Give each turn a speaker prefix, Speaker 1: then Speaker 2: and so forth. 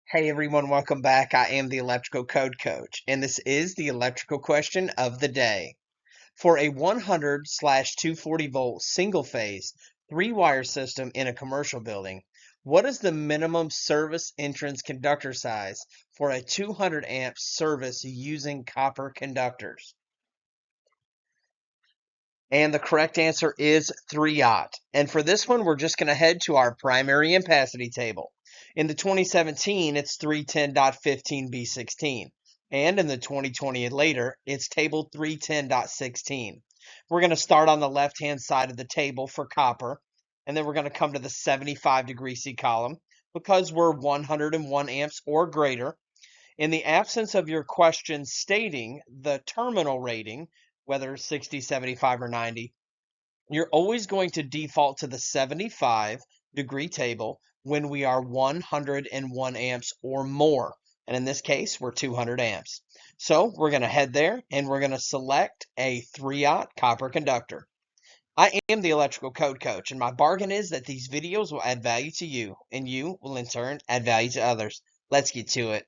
Speaker 1: Hey everyone, welcome back. I am the Electrical Code Coach, and this is the electrical question of the day. For a 100/240 volt single phase 3-wire system in a commercial building, what is the minimum service entrance conductor size for a 200 amp service using copper conductors? And the correct answer is 3-aught. And for this one, we're just going to head to our primary ampacity table. In the 2017, it's 310.15B16. And in the 2020 and later, it's table 310.16. We're going to start on the left-hand side of the table for copper, and then we're going to come to the 75-degree C column because we're 101 amps or greater. In the absence of your question stating the terminal rating, whether 60, 75, or 90, you're always going to default to the 75-degree table when we are 101 amps or more. And in this case, we're 200 amps. So we're going to head there and we're going to select a 3-aught copper conductor. I am the Electrical Code Coach, and my bargain is that these videos will add value to you, and you will in turn add value to others. Let's get to it.